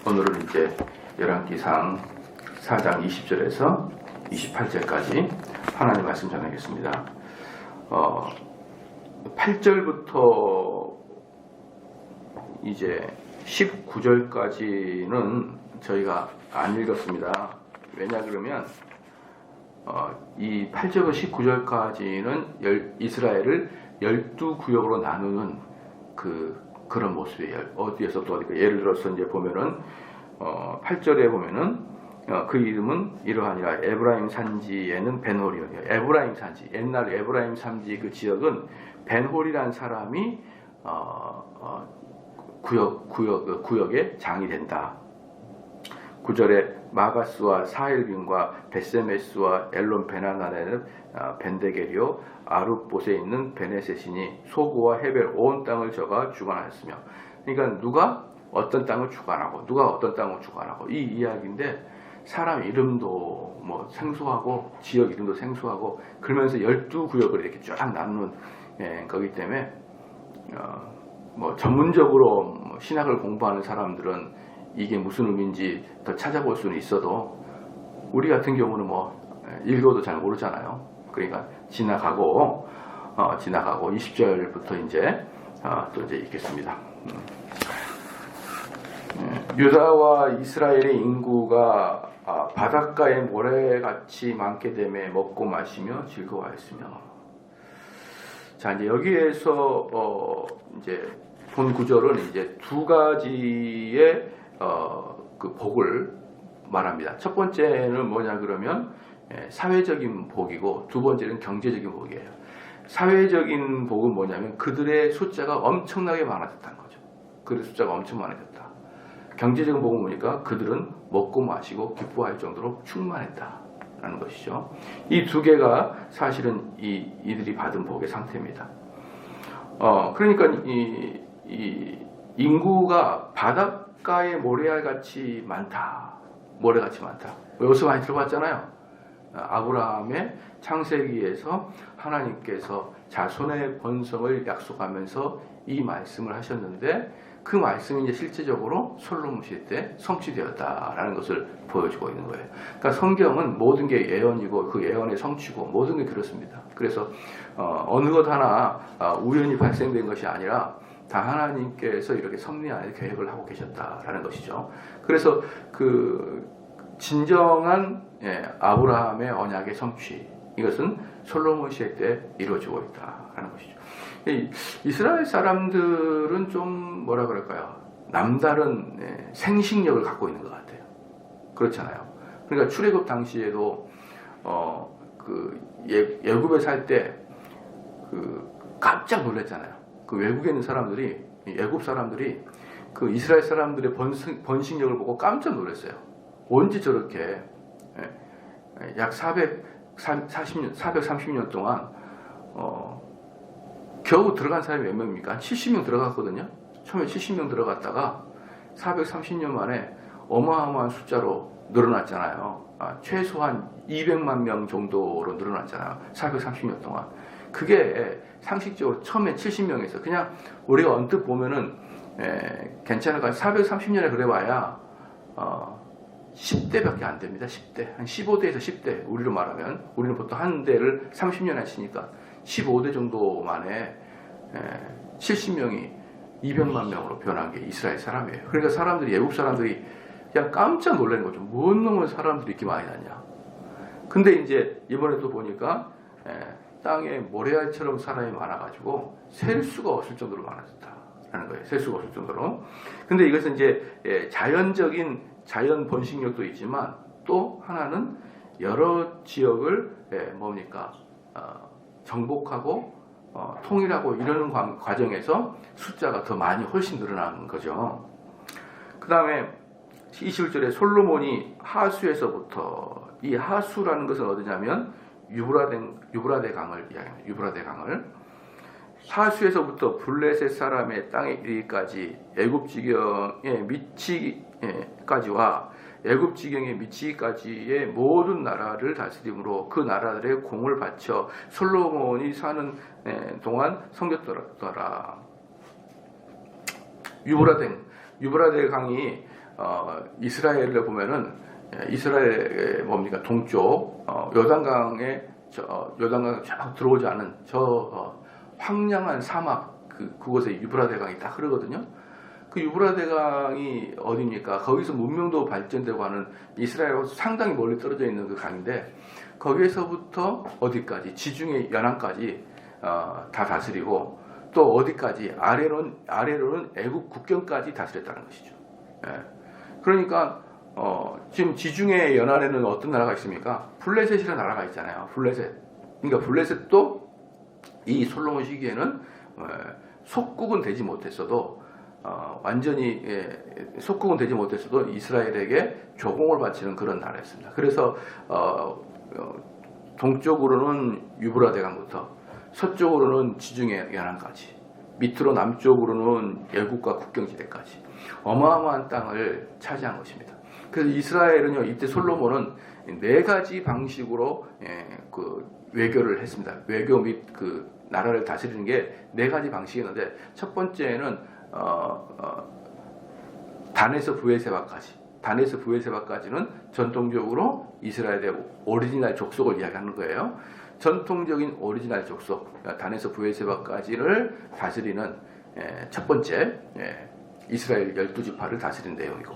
오늘은 이제 열왕기상 4장 20절에서 28절까지 하나님 말씀 전하겠습니다. 8절부터 이제 19절까지는 저희가 안 읽었습니다. 왜냐 그러면 이 8절부터 19절까지는 이스라엘을 12구역으로 나누는 그런 모습이에요. 어디에서부터 어디, 예를 들어서 이제 보면은 8절에 보면은 그 이름은 이러하니라. 에브라임 산지에는 벤홀이요. 에브라임 산지, 옛날 에브라임 산지 그 지역은 벤홀이라는 사람이 구역의 장이 된다. 9절에 마가스와 사헬빈과 베세메스와 엘론 베나나에는 벤데게리오, 아룻봇에 있는 베네셋이니 소구와 헤벨 온 땅을 저가 주관하였으며, 그러니까 누가 어떤 땅을 주관하고 누가 어떤 땅을 주관하고 이 이야기인데, 사람 이름도 뭐 생소하고 지역 이름도 생소하고 그러면서 12구역을 이렇게 쫙 나누는 거기 때문에 뭐 전문적으로 신학을 공부하는 사람들은 이게 무슨 의미인지 더 찾아볼 수는 있어도 우리 같은 경우는 뭐 읽어도 잘 모르잖아요. 그러니까 지나가고 20절부터 이제 또 이제 읽겠습니다. 유다와 이스라엘의 인구가 바닷가의 모래같이 많게 되매 먹고 마시며 즐거워하였으며. 자, 이제 여기에서 이제 본 구절은 이제 두 가지의 그 복을 말합니다. 첫 번째는 뭐냐 그러면 사회적인 복이고, 두 번째는 경제적인 복이에요. 사회적인 복은 뭐냐면 그들의 숫자가 엄청나게 많아졌다는 거죠. 그들의 숫자가 엄청 많아졌다. 경제적인 복은 뭐니까 그들은 먹고 마시고 기뻐할 정도로 충만했다라는 것이죠. 이 두 개가 사실은 이들이 받은 복의 상태입니다. 그러니까 이 인구가 바닷가의 모래알같이 많다. 모래같이 많다. 여기서 많이 들어봤잖아요. 아브라함의 창세기에서 하나님께서 자손의 번성을 약속하면서 이 말씀을 하셨는데, 그 말씀이 이제 실제적으로 솔로몬 시대 때 성취되었다라는 것을 보여주고 있는 거예요. 그러니까 성경은 모든 게 예언이고 그 예언의 성취고 모든 게 그렇습니다. 그래서 어느 것 하나 우연히 발생된 것이 아니라 다 하나님께서 이렇게 섭리하에 계획을 하고 계셨다라는 것이죠. 그래서 그 진정한 아브라함의 언약의 성취, 이것은 솔로몬 시대 때 이루어지고 있다라는 것이죠. 이스라엘 사람들은 좀 뭐라 그럴까요? 남다른 생식력을 갖고 있는 것 같아요. 그렇잖아요. 그러니까 출애굽 당시에도 그 애굽에 살 때 그 깜짝 놀랐잖아요. 그 외국에 있는 사람들이, 애굽 사람들이 그 이스라엘 사람들의 번식력을 보고 깜짝 놀랐어요. 언제 저렇게 약 430년 동안 겨우 들어간 사람이 몇 명입니까? 한 70명 들어갔거든요. 처음에 70명 들어갔다가 430년 만에 어마어마한 숫자로 늘어났잖아요. 최소한 200만 명 정도로 늘어났잖아요. 430년 동안. 그게 상식적으로 처음에 70명에서 그냥 우리가 언뜻 보면은 괜찮을까요? 430년에 그래봐야 10대밖에 안 됩니다. 10대. 한 15대에서 10대. 우리로 말하면 우리는 보통 한 대를 30년 하시니까 15대 정도 만에 70명이 200만 명으로 변한 게 이스라엘 사람이에요. 그러니까 사람들이, 외국 사람들이 그냥 깜짝 놀라는 거죠. 뭔 놈의 사람들이 이렇게 많이 났냐. 근데 이제 이번에 또 보니까 땅에 모래알처럼 사람이 많아가지고 셀 수가 없을 정도로 많아졌다라는 거예요. 셀 수가 없을 정도로. 근데 이것은 이제 자연적인 자연 번식력도 있지만 또 하나는 여러 지역을 뭡니까 정복하고 통일하고 이러는 과정에서 숫자가 더 많이 훨씬 늘어나는 거죠. 그 다음에 21절에 솔로몬이 하수에서부터, 이 하수라는 것은 어디냐면 유브라데 강을 이야기합니다. 유브라데 강을 하수에서부터 블레셋 사람의 땅에 이르기까지 애굽 지경에 미치기까지와 애굽 지경에 미치기까지의 모든 나라를 다스림으로 그 나라들의 공을 바쳐 솔로몬이 사는 동안 섬겼더라. 유브라데 강이 이스라엘을 보면은 이스라엘의 뭡니까 동쪽 요단강에 요단강 쫙 들어오지 않은 황량한 사막 그곳에 유브라데강이 딱 흐르거든요. 그 유브라데강이 어디입니까? 거기서 문명도 발전되고 하는 이스라엘하고 상당히 멀리 떨어져 있는 그 강인데 거기에서부터 어디까지 지중해 연안까지 다 다스리고 또 어디까지 아래로는 애국 국경까지 다스렸다는 것이죠. 예. 그러니까 지금 지중해 연안에는 어떤 나라가 있습니까? 블레셋이라는 나라가 있잖아요. 블레셋. 그러니까 블레셋도 이 솔로몬 시기에는 속국은 되지 못했어도 완전히 속국은 되지 못했어도 이스라엘에게 조공을 바치는 그런 나라였습니다. 그래서 동쪽으로는 유브라데강부터 서쪽으로는 지중해 연안까지 밑으로 남쪽으로는 애국과 국경지대까지 어마어마한 땅을 차지한 것입니다. 그래서 이스라엘은요 이때 솔로몬은 4가지 방식으로 그 외교를 했습니다. 외교 및 그 나라를 다스리는 게 4가지 방식이었는데 첫 번째는 단에서 부에세바까지는 전통적으로 이스라엘의 오리지널 족속을 이야기하는 거예요. 전통적인 오리지널 족속 단에서 부에세바까지를 다스리는 첫 번째 이스라엘 12지파를 다스리는 내용이고,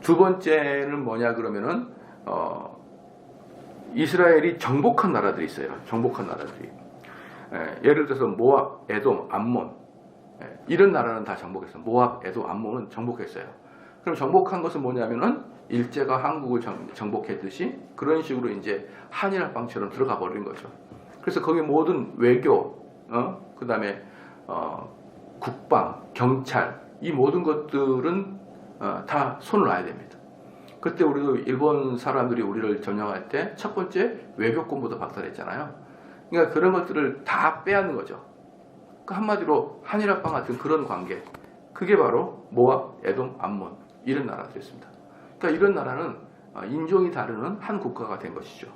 두 번째는 뭐냐 그러면은 이스라엘이 정복한 나라들이 있어요. 정복한 나라들이 예를 들어서 모압, 에돔, 암몬 이런 나라는 다 정복했어요. 모압, 에돔, 암몬은 정복했어요. 그럼 정복한 것은 뭐냐면은 일제가 한국을 정복했듯이 그런 식으로 이제 한일합방처럼 들어가 버린 거죠. 그래서 거기 모든 외교, 그 다음에 국방, 경찰 이 모든 것들은 다 손을 놔야 됩니다. 그때 우리도 일본 사람들이 우리를 점령할 때 첫 번째 외교권부터 박탈했잖아요. 그러니까 그런 것들을 다 빼앗는 거죠. 그 한마디로 한일합방 같은 그런 관계, 그게 바로 모압, 에돔, 암몬 이런 나라들이었습니다. 그러니까 이런 나라는 인종이 다르는 한 국가가 된 것이죠.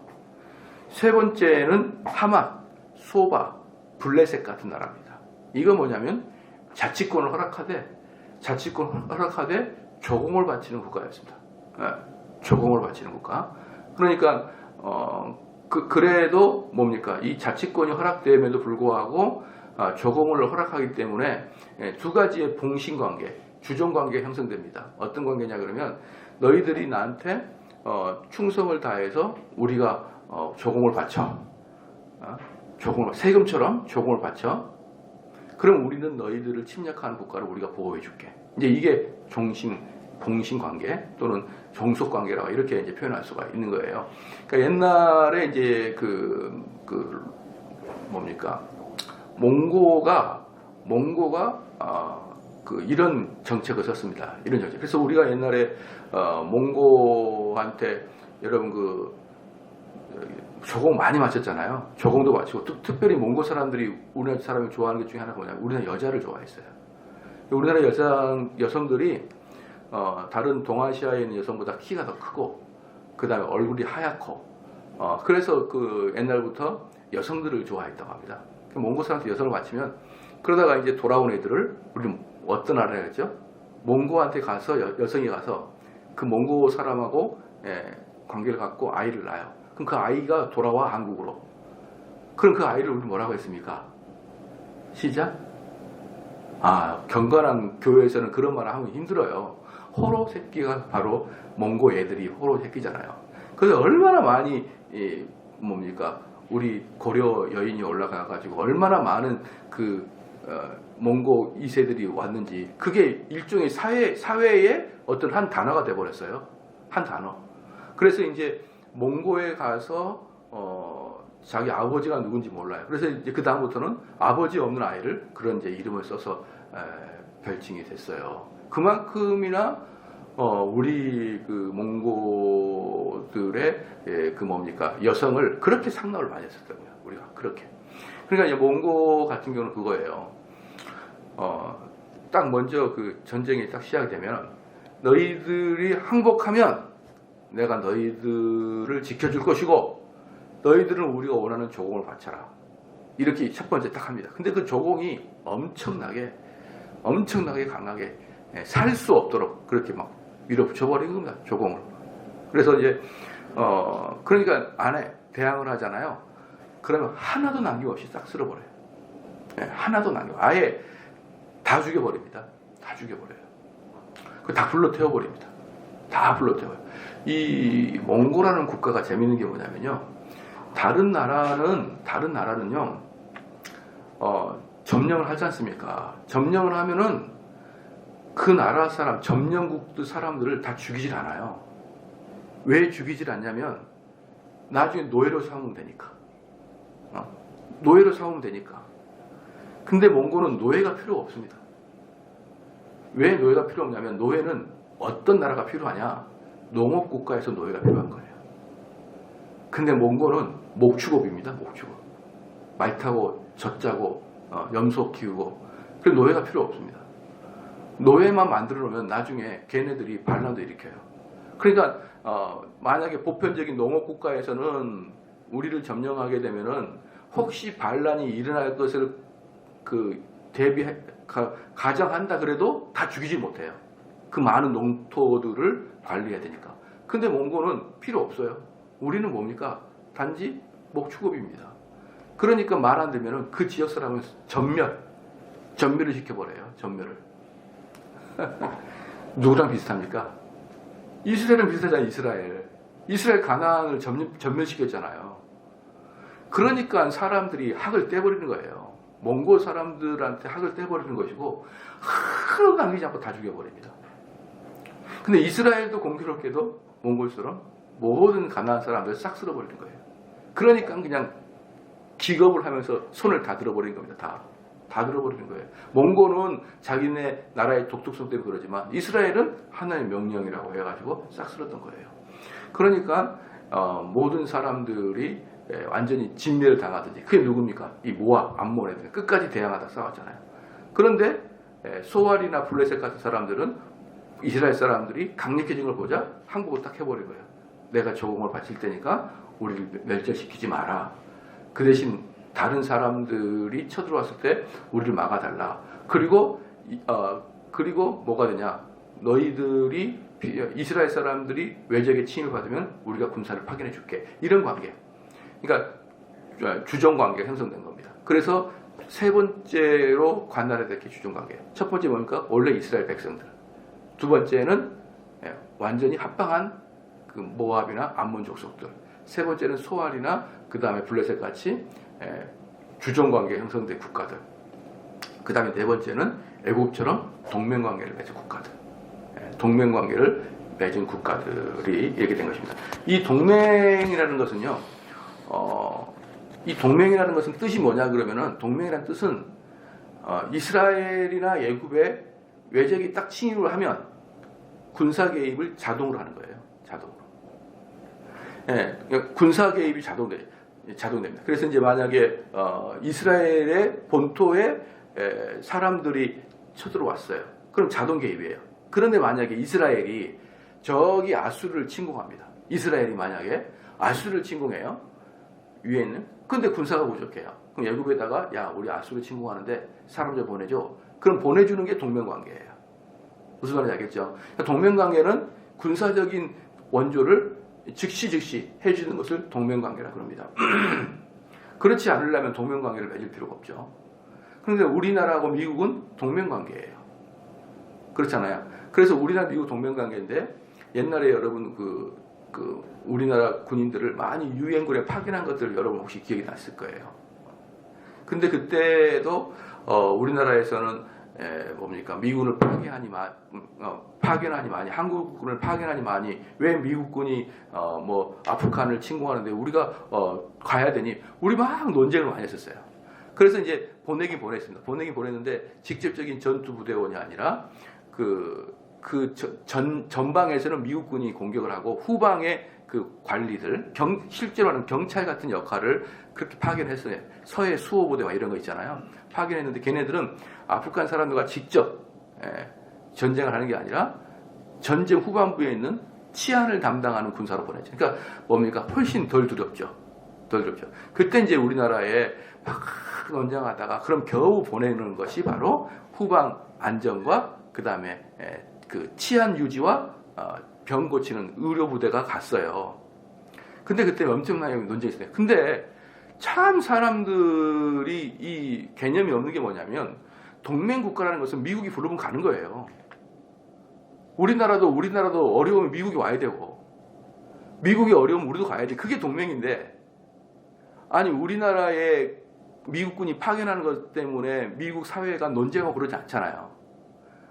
세 번째는 하맛, 소바, 블레셋 같은 나라입니다. 이건 뭐냐면 자치권을 허락하되 조공을 바치는 국가였습니다. 조공을 바치는 국가. 그러니까 그래도 뭡니까? 이 자치권이 허락됨에도 불구하고 조공을 허락하기 때문에 두 가지의 봉신관계, 주종관계가 형성됩니다. 어떤 관계냐 그러면 너희들이 나한테 충성을 다해서 우리가 조공을 바쳐, 세금처럼 조공을 바쳐. 그럼 우리는 너희들을 침략하는 국가를 우리가 보호해줄게. 이제 이게 봉신관계 또는 종속관계라고 이렇게 이제 표현할 수가 있는 거예요. 그러니까 옛날에 이제 뭡니까? 몽고가 이런 정책을 썼습니다. 이런 정책. 그래서 우리가 옛날에 몽고한테 여러분 조공 많이 마쳤잖아요. 조공도 마치고 특별히 몽고 사람들이 우리나라 사람이 좋아하는 것 중에 하나가 뭐냐면 우리나라 여자를 좋아했어요. 우리나라 여성들이 다른 동아시아에 있는 여성보다 키가 더 크고 그 다음에 얼굴이 하얗고 그래서 그 옛날부터 여성들을 좋아했다고 합니다. 몽고 사람한테 여성을 바치면 그러다가 이제 돌아온 애들을 우리는 어떤 나라에 했죠? 몽고한테 가서 여성이 가서 그 몽고 사람하고 관계를 갖고 아이를 낳아요. 그럼 그 아이가 돌아와 한국으로. 그럼 그 아이를 우리 뭐라고 했습니까? 시작. 경건한 교회에서는 그런 말을 하면 힘들어요. 호로 새끼가 바로 몽고 애들이 호로 새끼잖아요. 그래서 얼마나 많이 우리 고려 여인이 올라가가지고 얼마나 많은 몽고 2세들이 왔는지 그게 일종의 사회의 어떤 한 단어가 돼버렸어요. 한 단어. 그래서 이제 몽고에 가서 자기 아버지가 누군지 몰라요. 그래서 이제 그 다음부터는 아버지 없는 아이를 그런 이제 이름을 써서 별칭이 됐어요. 그만큼이나 우리 몽고들의 여성을 그렇게 상납을 많이 했었다고요. 우리가 그렇게. 그러니까 이제 몽고 같은 경우는 그거예요. 딱 먼저 그 전쟁이 딱 시작되면 너희들이 항복하면 내가 너희들을 지켜줄 것이고 너희들은 우리가 원하는 조공을 바쳐라. 이렇게 첫 번째 딱 합니다. 근데 그 조공이 엄청나게 강하게 살 수 없도록 그렇게 막 밀어붙여버린 겁니다. 조공을. 그래서 이제 그러니까 안에 대항을 하잖아요. 그러면 하나도 남김없이 싹 쓸어버려요. 네, 하나도 남김. 아예 다 죽여버립니다. 다 죽여버려요. 그 다 불러 태워버립니다. 다 불러 태워요. 이 몽골이라는 국가가 재밌는 게 뭐냐면요. 다른 나라는요. 점령을 하지 않습니까? 점령을 하면은 그 나라 사람, 점령국 사람들을 다 죽이질 않아요. 왜 죽이질 않냐면 나중에 노예로 삼으면 되니까. 노예로 삼으면 되니까. 근데 몽골은 노예가 필요 없습니다. 왜 노예가 필요 없냐면 노예는 어떤 나라가 필요하냐? 농업국가에서 노예가 필요한 거예요. 근데 몽골은 목축업입니다. 목축업. 말 타고 젖 짜고 염소 키우고 그래서 노예가 필요 없습니다. 노예만 만들어 놓으면 나중에 걔네들이 반란도 일으켜요. 그러니까 만약에 보편적인 농업국가에서는 우리를 점령하게 되면은 혹시 반란이 일어날 것을 가정한다 그래도 다 죽이지 못해요. 그 많은 농토들을 관리해야 되니까. 근데 몽골은 필요 없어요. 우리는 뭡니까? 단지 목축업입니다. 그러니까 말 안 되면은 그 지역 사람은 전멸을 시켜버려요. 전멸을. 누구랑 비슷합니까? 이스라엘은 비슷하잖아요. 이스라엘 가나안을 전멸시켰잖아요. 그러니까 사람들이 학을 떼버리는 거예요. 몽골 사람들한테 학을 떼버리는 것이고 하나도 남기지 않고 다 죽여버립니다. 근데 이스라엘도 공교롭게도 몽골처럼 모든 가나안 사람들을 싹 쓸어버리는 거예요. 그러니까 그냥 기겁을 하면서 손을 다 들어버린 겁니다. 다 들어버리는 거예요. 몽골은 자기네 나라의 독특성 때문에 그러지만 이스라엘은 하나의 명령이라고 해가지고 싹 쓸었던 거예요. 그러니까 모든 사람들이 완전히 진멸을 당하든지 그게 누굽니까? 이 모압, 암몬 애들 끝까지 대항하다 싸웠잖아요. 그런데 소알이나 블레셋 같은 사람들은 이스라엘 사람들이 강력해진 걸 보자 항복을 딱 해버린 거예요. 내가 조공을 바칠 테니까 우리를 멸절시키지 마라. 그 대신 다른 사람들이 쳐들어왔을 때 우리를 막아달라. 그리고 뭐가 되냐? 너희들이 이스라엘 사람들이 외적의 침입을 받으면 우리가 군사를 파견해 줄게. 이런 관계. 그러니까 주종 관계가 형성된 겁니다. 그래서 세 번째로 관할해야 될 게 주종 관계. 첫 번째 뭡니까? 원래 이스라엘 백성들. 두 번째는 완전히 합방한 그 모압이나 암몬 족속들. 세 번째는 소알이나 그 다음에 블레셋 같이 주종 관계 형성된 국가들. 그 다음에 네 번째는 애국처럼 동맹 관계를 맺은 국가들. 동맹 관계를 맺은 국가들이 이렇게 된 것입니다. 이 동맹이라는 것은요. 이 동맹이라는 것은 뜻이 뭐냐 그러면은 동맹이라는 뜻은 이스라엘이나 애굽에 외적이 딱 침입을 하면 군사 개입을 자동으로 하는 거예요. 자동으로. 그러니까 군사 개입이 자동됩니다. 그래서 이제 만약에 이스라엘의 본토에 사람들이 쳐들어왔어요. 그럼 자동 개입이에요. 그런데 만약에 이스라엘이 저기 아수르를 침공합니다. 이스라엘이 만약에 아수르를 침공해요. 위에 있는. 근데 군사가 부족해요. 그럼 애굽에다가 야 우리 아수르 침공하는데 사람 좀 보내줘. 그럼 보내주는 게 동맹관계예요. 무슨 말인지 알겠죠? 그러니까 동맹관계는 군사적인 원조를 즉시 해주는 것을 동맹관계라고 합니다. 그렇지 않으려면 동맹관계를 맺을 필요가 없죠. 그런데 우리나라하고 미국은 동맹관계예요. 그렇잖아요. 그래서 우리나라 미국 동맹관계인데 옛날에 여러분 우리나라 군인들을 많이 유엔군에 파견한 것들을 여러분 혹시 기억이 났을 거예요. 근데 그때도 우리나라에서는 뭡니까 미군을 파견하니 많이 한국군을 파견하니 많이 왜 미국군이 아프간을 침공하는데 우리가 가야 되니 우리 막 논쟁을 많이 했었어요. 그래서 이제 보내긴 보냈는데 직접적인 전투 부대원이 아니라 전방에서는 미국군이 공격을 하고 후방의 그 관리들 실제로 하는 경찰 같은 역할을 그렇게 파견했어요. 서해 수호부대 이런 거 있잖아요. 파견했는데 걔네들은 아프간 사람들과 직접 전쟁을 하는 게 아니라 전쟁 후반부에 있는 치안을 담당하는 군사로 보내죠. 그러니까 뭡니까 훨씬 덜 두렵죠. 그때 이제 우리나라에 막 논쟁하다가 그럼 겨우 보내는 것이 바로 후방 안전과 그 다음에 그 치안 유지와 병 고치는 의료 부대가 갔어요. 근데 그때 엄청나게 논쟁이 있어요. 근데 참 사람들이 이 개념이 없는 게 뭐냐면 동맹국가라는 것은 미국이 부르면 가는 거예요. 우리나라도 어려우면 미국이 와야 되고 미국이 어려우면 우리도 가야지. 그게 동맹인데 아니 우리나라에 미국군이 파견하는 것 때문에 미국 사회가 논쟁하고 그러지 않잖아요.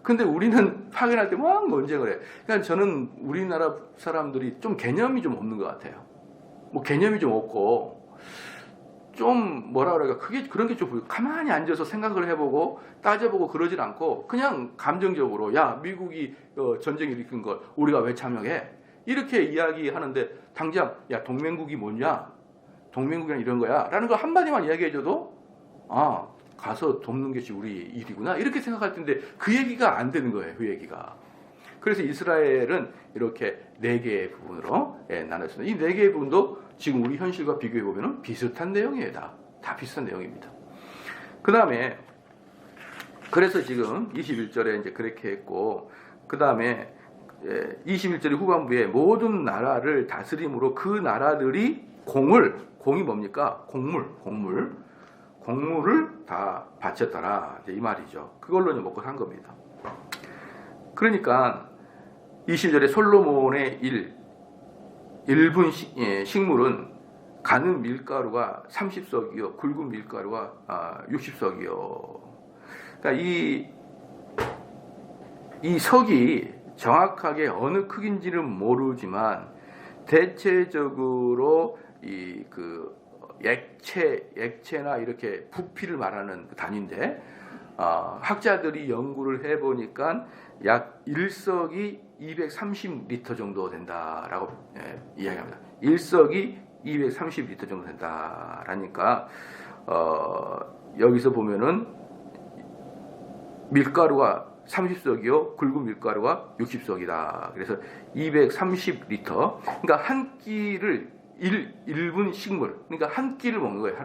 근데 우리는 파견할 때 막 논쟁을 해. 그러니까 저는 우리나라 사람들이 좀 개념이 좀 없는 것 같아요. 뭐 개념이 좀 없고 좀 뭐라 그럴까 그런 게 좀 가만히 앉아서 생각을 해보고 따져보고 그러질 않고 그냥 감정적으로 야 미국이 전쟁 일으킨 걸 우리가 왜 참여해? 이렇게 이야기하는데 당장 야 동맹국이 뭐냐? 동맹국이란 이런 거야 라는 걸 한마디만 이야기해줘도 가서 돕는 것이 우리 일이구나 이렇게 생각할 텐데 그 얘기가 안 되는 거예요. 그 얘기가. 그래서 이스라엘은 이렇게 4개의 부분으로 나눴습니다. 이 4개의 부분도 지금 우리 현실과 비교해보면 비슷한 내용이에요. 다 비슷한 내용입니다. 그 다음에 그래서 지금 21절에 이제 그렇게 했고 그 다음에 21절 후반부에 모든 나라를 다스림으로 그 나라들이 공이 뭡니까? 곡물을 다 바쳤더라. 이 말이죠. 그걸로 이제 먹고 산 겁니다. 그러니까 20절에 솔로몬의 1분 식물은 가는 밀가루가 30석이요. 굵은 밀가루가 60석이요. 그러니까 이 석이 정확하게 어느 크기인지는 모르지만 대체적으로 액체나 이렇게 부피를 말하는 단위인데 학자들이 연구를 해보니까 약 1석이 230리터 정도 된다라고 이야기합니다. 1석이 230리터 정도 된다라니까 여기서 보면은 밀가루가 30석이요, 굵은 밀가루가 60석이다. 그래서 230리터. 그러니까 한 끼를 1분 식물. 그러니까 한 끼를 먹는 거예요.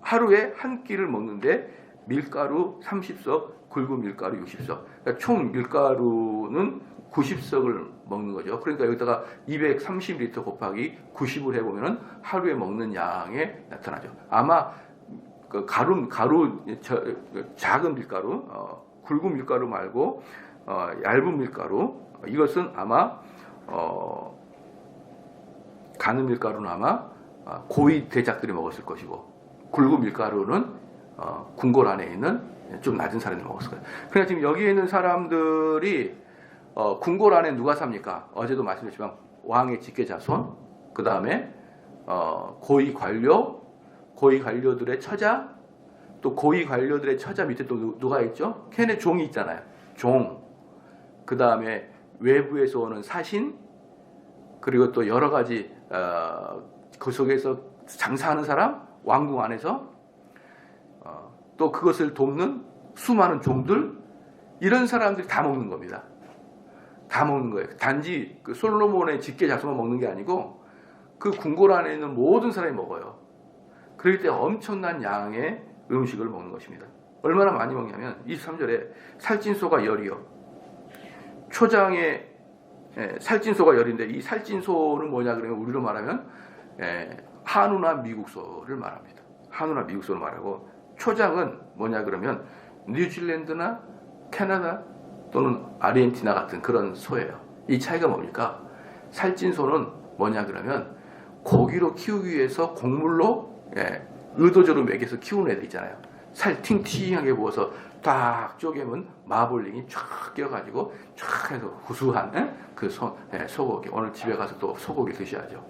하루에 한 끼를 먹는데 밀가루 30석, 굵은 밀가루 60석. 그러니까 총 밀가루는 90석을 먹는 거죠. 그러니까 여기다가 230리터 곱하기 90을 해보면 하루에 먹는 양에 나타나죠. 아마 그 작은 밀가루, 굵은 밀가루 말고 얇은 밀가루, 이것은 아마 가는 밀가루는 아마 고위 대작들이 먹었을 것이고 굵은 밀가루는 궁궐 안에 있는 좀 낮은 사람들이 먹었을 거예요. 그러니까 지금 여기에 있는 사람들이 궁궐 안에 누가 삽니까? 어제도 말씀드렸지만 왕의 직계자손, 그 다음에 고위 관료들의 처자, 또 고위 관료들의 처자 밑에 또 누가 있죠? 걔네 종이 있잖아요. 종. 그 다음에 외부에서 오는 사신, 그리고 또 여러 가지 그 속에서 장사하는 사람, 왕궁 안에서 또 그것을 돕는 수많은 종들, 이런 사람들이 다 먹는 겁니다. 다 먹는 거예요. 단지 그 솔로몬의 직계자손만 먹는 게 아니고 그 궁궐 안에 있는 모든 사람이 먹어요. 그럴 때 엄청난 양의 음식을 먹는 것입니다. 얼마나 많이 먹냐면 23절에 살찐소가 열이요. 초장에 살찐소가 열인데 이 살찐소는 뭐냐 그러면 우리로 말하면 한우나 미국소를 말합니다. 한우나 미국소를 말하고 초장은 뭐냐 그러면 뉴질랜드나 캐나다 또는 아르헨티나 같은 그런 소예요. 이 차이가 뭡니까? 살찐소는 뭐냐 그러면 고기로 키우기 위해서 곡물로 의도적으로 먹여서 키우는 애들 있잖아요. 살 팅팅하게 부어서 딱 쪼개면 마블링이 쫙 끼어가지고 쫙 해서 구수한 그 소고기. 오늘 집에 가서 또 소고기 드셔야죠.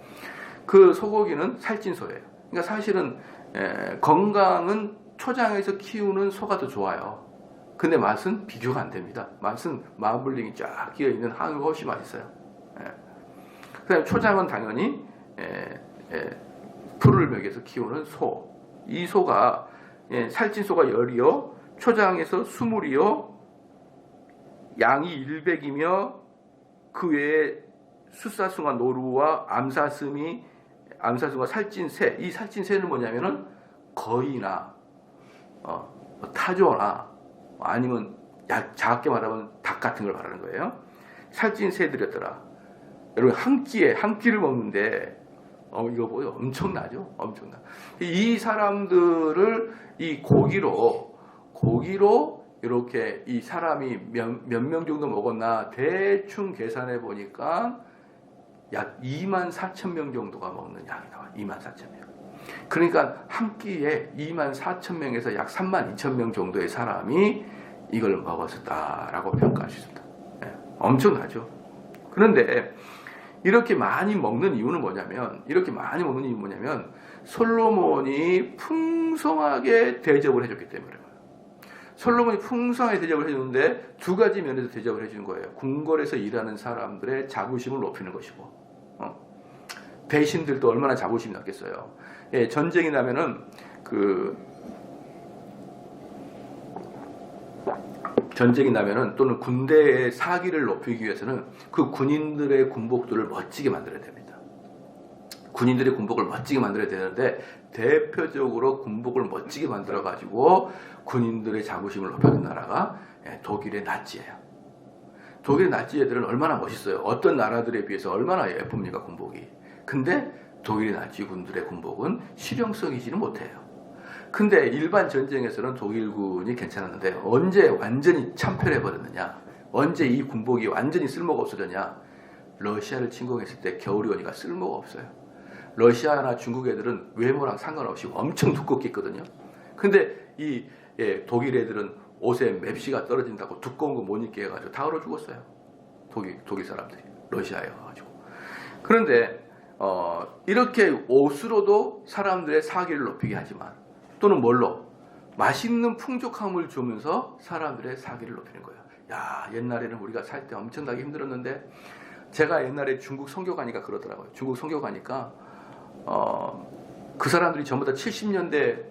그 소고기는 살찐소예요. 그러니까 사실은 건강은 초장에서 키우는 소가 더 좋아요. 근데 맛은 비교가 안 됩니다. 맛은 마블링이 쫙 끼어있는 한우가 훨씬 맛있어요. 그다음에 초장은 당연히 풀을 먹여서 키우는 소. 이 소가 살찐소가 10이요, 초장에서 20이요, 양이 100이며 그 외에 숫사슴과 노루와 암사슴과 살찐새. 이 살찐새는 뭐냐면은 거위나 타조나 아니면 작게 말하면 닭 같은 걸 말하는 거예요. 살찐 새들이었더라. 여러분 한 끼를 먹는데 이거 뭐요? 엄청나죠? 엄청나. 이 사람들을 이 고기로 이렇게 이 사람이 몇 명 정도 먹었나 대충 계산해 보니까 약 24,000명 정도가 먹는 양이 나와요. 24,000명. 그러니까 한 끼에 24,000명에서 약 32,000명 정도의 사람이 이걸 먹었다라고 평가할 수 있습니다. 네, 엄청나죠. 그런데 이렇게 많이 먹는 이유는 뭐냐면 솔로몬이 풍성하게 대접을 해줬기 때문에 그래요. 솔로몬이 풍성하게 대접을 해주는데 두 가지 면에서 대접을 해주는 거예요. 궁궐에서 일하는 사람들의 자부심을 높이는 것이고, 대신들도 얼마나 자부심이 났겠어요. 예, 전쟁이 나면은 또는 군대의 사기를 높이기 위해서는 그 군인들의 군복들을 멋지게 만들어야 됩니다. 군인들의 군복을 멋지게 만들어야 되는데 대표적으로 군복을 멋지게 만들어 가지고 군인들의 자부심을 높여준 나라가 독일의 나치예요. 독일의 나치 애들은 얼마나 멋있어요. 어떤 나라들에 비해서 얼마나 예쁩니까 군복이. 근데 독일의 나치 군들의 군복은 실용성이지는 못해요. 근데 일반 전쟁에서는 독일군이 괜찮았는데 언제 완전히 참패해버렸느냐, 언제 이 군복이 완전히 쓸모가 없어졌냐, 러시아를 침공했을 때 겨울이 오니까 쓸모가 없어요. 러시아나 중국 애들은 외모랑 상관없이 엄청 두껍게 있거든요. 근데 이 독일 애들은 옷에 맵시가 떨어진다고 두꺼운 거 못 입게 해가지고 다 얼어 죽었어요. 독일 사람들이 러시아에 와가지고. 그런데 이렇게 옷으로도 사람들의 사기를 높이게 하지만 또는 뭘로? 맛있는 풍족함을 주면서 사람들의 사기를 높이는 거예요. 야, 옛날에는 우리가 살 때 엄청나게 힘들었는데, 제가 옛날에 중국 선교 가니까 그러더라고요. 중국 선교 가니까 그 사람들이 전부 다 70년대,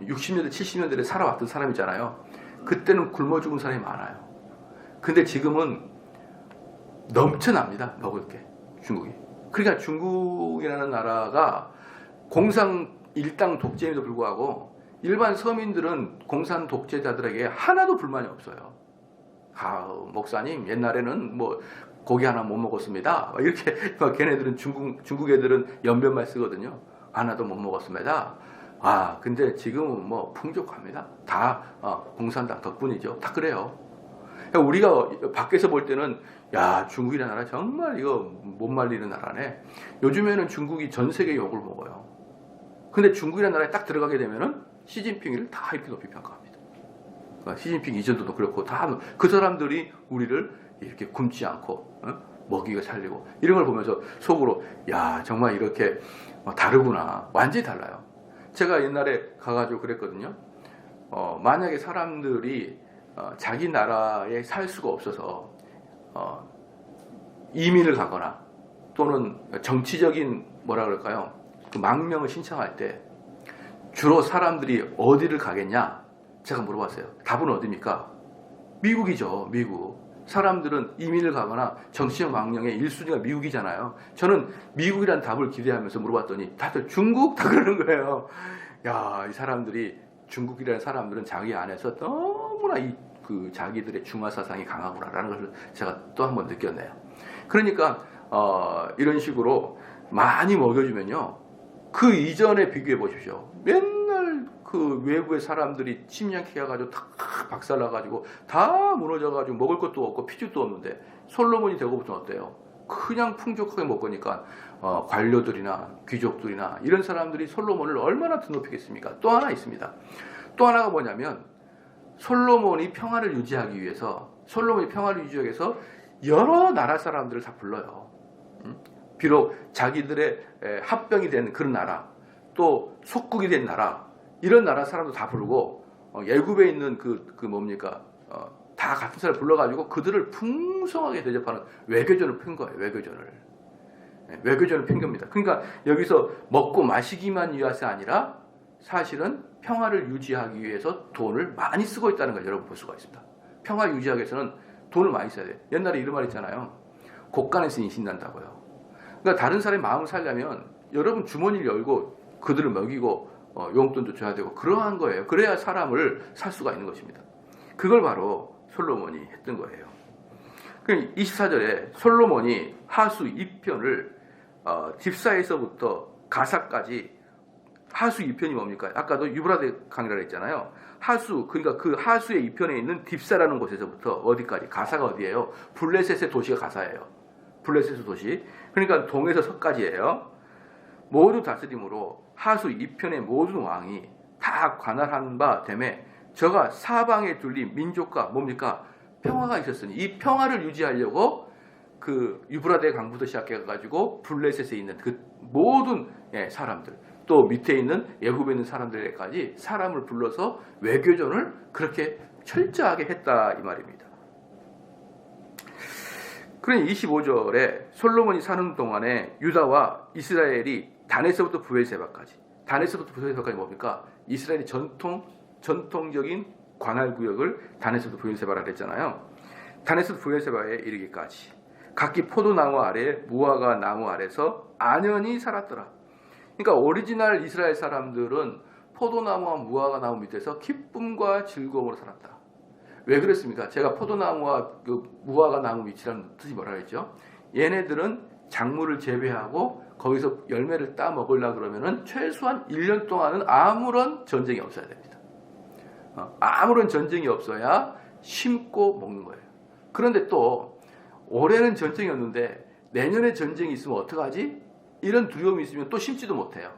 60년대, 70년대에 살아왔던 사람이잖아요. 그때는 굶어 죽은 사람이 많아요. 근데 지금은 넘쳐납니다. 먹을 게, 중국이. 그러니까 중국이라는 나라가 공산 일당 독재임에도 불구하고 일반 서민들은 공산 독재자들에게 하나도 불만이 없어요. 목사님, 옛날에는 뭐 고기 하나 못 먹었습니다. 이렇게 걔네들은 중국 애들은 연변말 쓰거든요. 하나도 못 먹었습니다. 근데 지금은 뭐 풍족합니다. 다 공산당 덕분이죠. 다 그래요. 우리가 밖에서 볼 때는 야, 중국이라는 나라 정말 이거 못 말리는 나라네. 요즘에는 중국이 전 세계 욕을 먹어요. 근데 중국이라는 나라에 딱 들어가게 되면은 시진핑을 다 이렇게 높이 평가합니다. 시진핑 이전도 그렇고 다 그 사람들이 우리를 이렇게 굶지 않고 먹이고 살리고 이런 걸 보면서 속으로 야, 정말 이렇게 다르구나. 완전히 달라요. 제가 옛날에 가가지고 그랬거든요. 만약에 사람들이 자기 나라에 살 수가 없어서 이민을 가거나 또는 정치적인 뭐라 그럴까요? 그 망명을 신청할 때 주로 사람들이 어디를 가겠냐? 제가 물어봤어요. 답은 어디입니까? 미국이죠. 미국. 사람들은 이민을 가거나 정치적 망명의 1순위가 미국이잖아요. 저는 미국이란 답을 기대하면서 물어봤더니 다들 중국? 다 그러는 거예요. 야, 이 사람들이, 중국이라는 사람들은 자기 안에서 너무나 그 자기들의 중화 사상이 강하구나라는 것을 제가 또 한 번 느꼈네요. 그러니까 이런 식으로 많이 먹여주면요, 그 이전에 비교해 보십시오. 맨날 그 외부의 사람들이 침략해 가지고 다 박살나가지고 다 무너져가지고 먹을 것도 없고 피줄도 없는데 솔로몬이 되고부터는 어때요? 그냥 풍족하게 먹으니까 관료들이나 귀족들이나 이런 사람들이 솔로몬을 얼마나 드높이겠습니까? 또 하나 있습니다. 또 하나가 뭐냐면 솔로몬이 평화를 유지하기 위해서 여러 나라 사람들을 다 불러요. 비록 자기들의 합병이 된 그런 나라, 또 속국이 된 나라, 이런 나라 사람도 다 부르고 애굽에 있는 다 같은 사람을 불러가지고 그들을 풍성하게 대접하는 외교전을 핀 거예요. 외교전을 핀 겁니다. 그러니까 여기서 먹고 마시기만 위해서 아니라 사실은 평화를 유지하기 위해서 돈을 많이 쓰고 있다는 걸 여러분 볼 수가 있습니다. 평화 유지하기 위해서는 돈을 많이 써야 돼요. 옛날에 이런 말 있잖아요. 곳간에서 인신난다고요. 그러니까 다른 사람의 마음을 살려면 여러분 주머니를 열고 그들을 먹이고 용돈도 줘야 되고 그러한 거예요. 그래야 사람을 살 수가 있는 것입니다. 그걸 바로 솔로몬이 했던 거예요. 24절에 솔로몬이 하수 2편을 집사에서부터 가사까지, 하수 2편이 뭡니까? 아까도 유브라데 강이라고 했잖아요. 하수, 그러니까 그 하수의 2편에 있는 딥사라는 곳에서부터 어디까지? 가사가 어디예요? 블레셋의 도시가 가사예요. 블레셋의 도시. 그러니까 동에서 서까지예요. 모두 다스림으로 하수 2편의 모든 왕이 다 관할한 바 되매 저가 사방에 둘린 민족과 뭡니까? 평화가 있었으니 이 평화를 유지하려고 그 유브라데 강부터 시작해가지고 블레셋에 있는 그 모든 사람들, 또 밑에 있는 애굽에 있는 사람들에까지 사람을 불러서 외교전을 그렇게 철저하게 했다 이 말입니다. 그러니 25절에 솔로몬이 사는 동안에 유다와 이스라엘이 단에서부터 브엘세바까지, 단에서부터 브엘세바까지 뭡니까? 이스라엘의 전통적인 관할구역을 단에서부터 브엘세바라 그랬잖아요. 단에서부터 브엘세바에 이르기까지 각기 포도나무 아래 무화과 나무 아래서 안연히 살았더라. 그러니까 오리지널 이스라엘 사람들은 포도나무와 무화과 나무 밑에서 기쁨과 즐거움으로 살았다. 왜 그랬습니까? 제가 포도나무와 그 무화과 나무 위치라는 뜻이 뭐라 그랬죠? 얘네들은 작물을 재배하고 거기서 열매를 따 먹으려고 그러면은 최소한 1년 동안은 아무런 전쟁이 없어야 됩니다. 아무런 전쟁이 없어야 심고 먹는 거예요. 그런데 또 올해는 전쟁이 없는데 내년에 전쟁이 있으면 어떡하지? 이런 두려움이 있으면 또 심지도 못해요.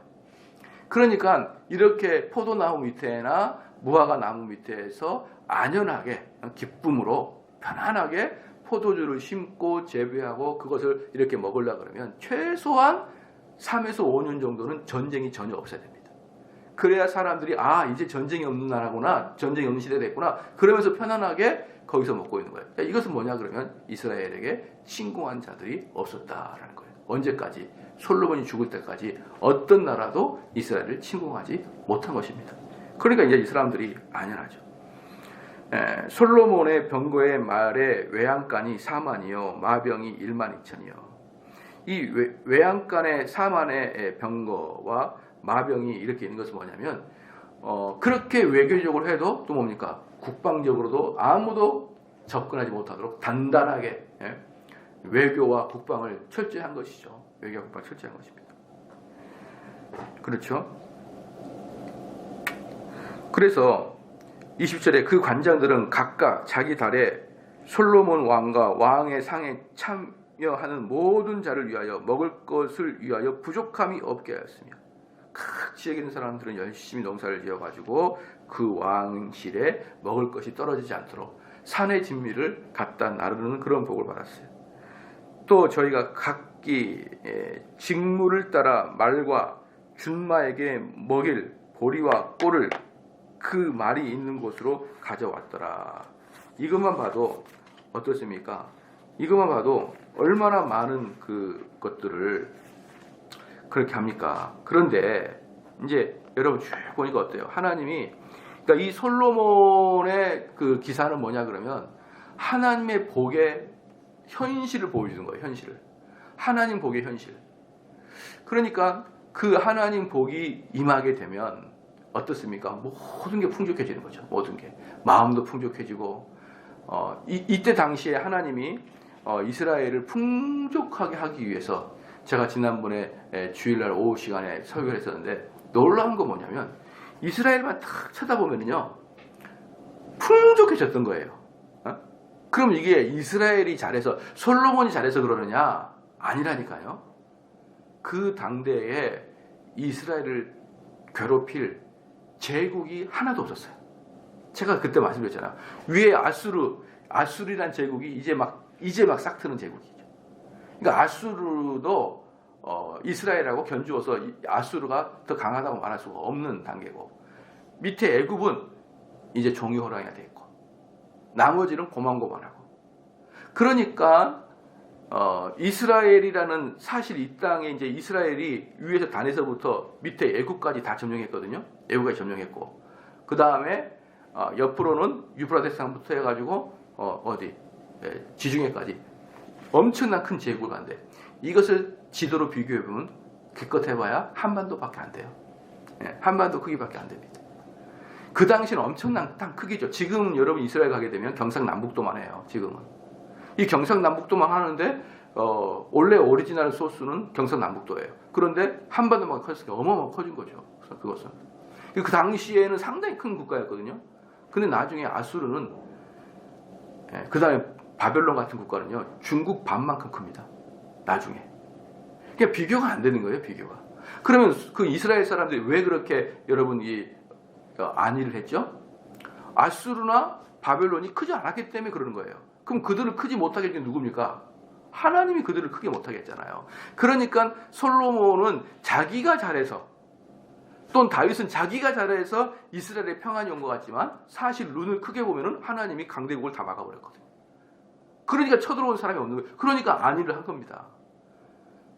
그러니까 이렇게 포도나무 밑에나 무화과 나무 밑에서 안연하게 기쁨으로 편안하게 포도주를 심고 재배하고 그것을 이렇게 먹으려고 그러면 최소한 3에서 5년 정도는 전쟁이 전혀 없어야 됩니다. 그래야 사람들이 이제 전쟁이 없는 나라구나, 전쟁이 없는 시대가 됐구나, 그러면서 편안하게 거기서 먹고 있는 거예요. 이것은 뭐냐 그러면 이스라엘에게 침공한 자들이 없었다라는 거예요. 언제까지? 솔로몬이 죽을 때까지 어떤 나라도 이스라엘을 침공하지 못한 것입니다. 그러니까 이제 이 사람들이 안연하죠. 솔로몬의 병거의 말에 외양간이 4만이요 마병이 1만 2천이요. 이 외양간의 4만의 병거와 마병이 이렇게 있는 것은 뭐냐면 그렇게 외교적으로 해도 또 뭡니까? 국방적으로도 아무도 접근하지 못하도록 단단하게 외교와 국방을 철저히 한 것이죠. 외교와 국방을 철저히 한 것입니다. 그렇죠? 그래서 20절에 그 관장들은 각각 자기 달에 솔로몬 왕과 왕의 상에 참여하는 모든 자를 위하여 먹을 것을 위하여 부족함이 없게 하였으며 각 지역에 있는 사람들은 열심히 농사를 지어가지고 그 왕실에 먹을 것이 떨어지지 않도록 산의 진미를 갖다 나르는 그런 복을 받았어요. 또 저희가 각기 직무를 따라 말과 준마에게 먹일 보리와 꼴을 그 말이 있는 곳으로 가져왔더라. 이것만 봐도 어떻습니까? 이것만 봐도 얼마나 많은 그 것들을 그렇게 합니까? 그런데 이제 여러분 쭉 보니까 어때요? 하나님이, 그러니까 이 솔로몬의 그 기사는 뭐냐 그러면 하나님의 복의 현실을 보여주는 거예요. 현실을. 하나님 복의 현실. 그러니까 그 하나님 복이 임하게 되면 어떻습니까? 모든 게 풍족해지는 거죠. 모든 게. 마음도 풍족해지고 이때 당시에 하나님이 이스라엘을 풍족하게 하기 위해서 제가 지난번에 주일날 오후 시간에 설교를 했었는데 놀라운 건 뭐냐면 이스라엘만 딱 쳐다보면요 풍족해졌던 거예요. 그럼 이게 이스라엘이 잘해서 솔로몬이 잘해서 그러느냐? 아니라니까요. 그 당대에 이스라엘을 괴롭힐 제국이 하나도 없었어요. 제가 그때 말씀드렸잖아요. 위에 아수르란 제국이 이제 막 싹트는 제국이죠. 그러니까 아수르도 이스라엘하고 견주어서 아수르가 더 강하다고 말할 수가 없는 단계고, 밑에 애굽은 이제 종이 호랑이가 돼 있고, 나머지는 고만고만하고. 그러니까 이스라엘이라는 사실 이 땅에 이제 이스라엘이 위에서 단에서부터 밑에 애굽까지 다 점령했거든요. 애굽까지 점령했고, 그 다음에 옆으로는 유브라데스 강부터 해가지고 지중해까지 엄청난 큰 제국을 간대. 이것을 지도로 비교해 보면 기껏 해봐야 한반도밖에 안 돼요. 한반도 크기밖에 안 됩니다. 그 당시는 엄청난 땅 크기죠. 지금 여러분 이스라엘 가게 되면 경상남북도만 해요. 지금은 이 경상남북도만 하는데 원래 오리지널 소스는 경상남북도예요. 그런데 한반도만 커졌으니까 어마어마하게 커진 거죠. 그것은 그 당시에는 상당히 큰 국가였거든요. 근데 나중에 아수르는 그 다음에 바벨론 같은 국가는요 중국 반만큼 큽니다. 나중에 그냥 비교가 안 되는 거예요. 비교가. 그러면 그 이스라엘 사람들이 왜 그렇게 여러분 안위를 했죠? 아수르나 바벨론이 크지 않았기 때문에 그러는 거예요. 그럼 그들을 크지 못하게 한 게 누굽니까? 하나님이 그들을 크게 못하게 했잖아요. 그러니까 솔로몬은 자기가 잘해서 또는 다윗은 자기가 잘해서 이스라엘의 평안이 온 것 같지만 사실 눈을 크게 보면은 하나님이 강대국을 다 막아버렸거든요. 그러니까 쳐들어온 사람이 없는 거예요. 그러니까 안위를 한 겁니다.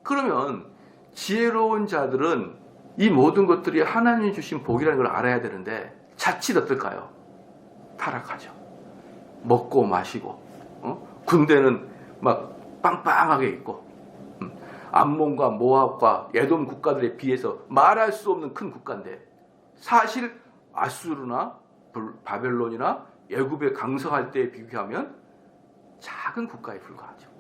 그러면 지혜로운 자들은 이 모든 것들이 하나님이 주신 복이라는 걸 알아야 되는데 자칫 어떨까요? 타락하죠. 먹고 마시고 군대는 막 빵빵하게 있고 암몬과 모압과 에돔 국가들에 비해서 말할 수 없는 큰 국가인데 사실 아수르나 바벨론이나 애굽에 강성할 때에 비교하면 작은 국가에 불과하죠.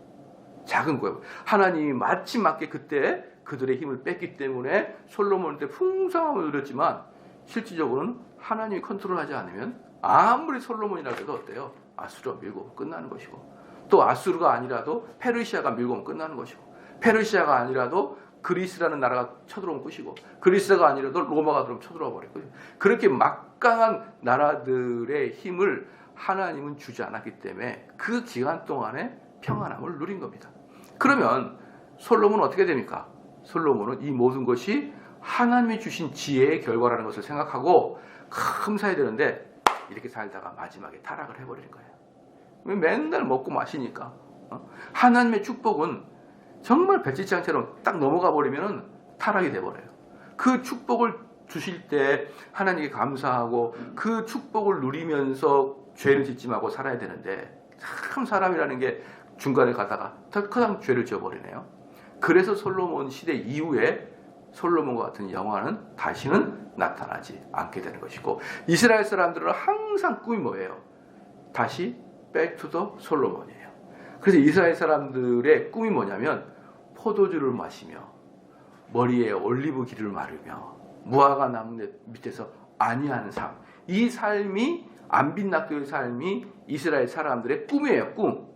작은 국가. 하나님이 마침 맞게 그때 그들의 힘을 뺐기 때문에 솔로몬한테 풍성함을 누렸지만 실질적으로는 하나님이 컨트롤하지 않으면 아무리 솔로몬이라고 해도 어때요? 아수르가 밀고 끝나는 것이고 또 아수르가 아니라도 페르시아가 밀고 오면 끝나는 것이고 페르시아가 아니라도 그리스라는 나라가 쳐들어오면 끝이고 그리스가 아니라도 로마가 들어오면 쳐들어와 버릴 거예요. 그렇게 막강한 나라들의 힘을 하나님은 주지 않았기 때문에 그 기간 동안에 평안함을 누린 겁니다. 그러면 솔로몬은 어떻게 됩니까? 솔로몬은 이 모든 것이 하나님이 주신 지혜의 결과라는 것을 생각하고 감사해야 되는데 이렇게 살다가 마지막에 타락을 해버리는 거예요. 맨날 먹고 마시니까. 하나님의 축복은 정말 배치장처럼 딱 넘어가 버리면 타락이 돼버려요. 그 축복을 주실 때 하나님께 감사하고 그 축복을 누리면서 죄를 짓지 말고 살아야 되는데 참 사람이라는 게 중간에 가다가 덜커덩 죄를 지어버리네요. 그래서 솔로몬 시대 이후에 솔로몬과 같은 영화는 다시는 나타나지 않게 되는 것이고 이스라엘 사람들은 항상 꿈이 뭐예요? 다시 back to the 솔로몬이에요. 그래서 이스라엘 사람들의 꿈이 뭐냐면 포도주를 마시며 머리에 올리브 기름을 바르며 무화과 나무 밑에서 안위하는 삶. 이 삶이 안빈낙교의 삶이 이스라엘 사람들의 꿈이에요. 꿈.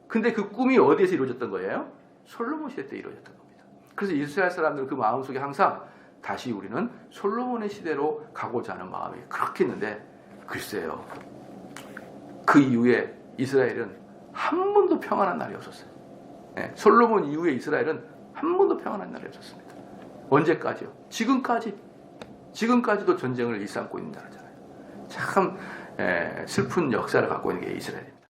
근데 그 꿈이 어디에서 이루어졌던 거예요? 솔로몬 시대 때 이루어졌던 겁니다. 그래서 이스라엘 사람들은 그 마음속에 항상 다시 우리는 솔로몬의 시대로 가고자 하는 마음이 그렇게 있는데 글쎄요. 그 이후에 이스라엘은 한 번도 평안한 날이 없었어요. 네, 솔로몬 이후에 이스라엘은 한 번도 평안한 날이 없었습니다. 언제까지요? 지금까지도 전쟁을 일삼고 있는 나라잖아요. 참 슬픈 역사를 갖고 있는 게 이스라엘입니다.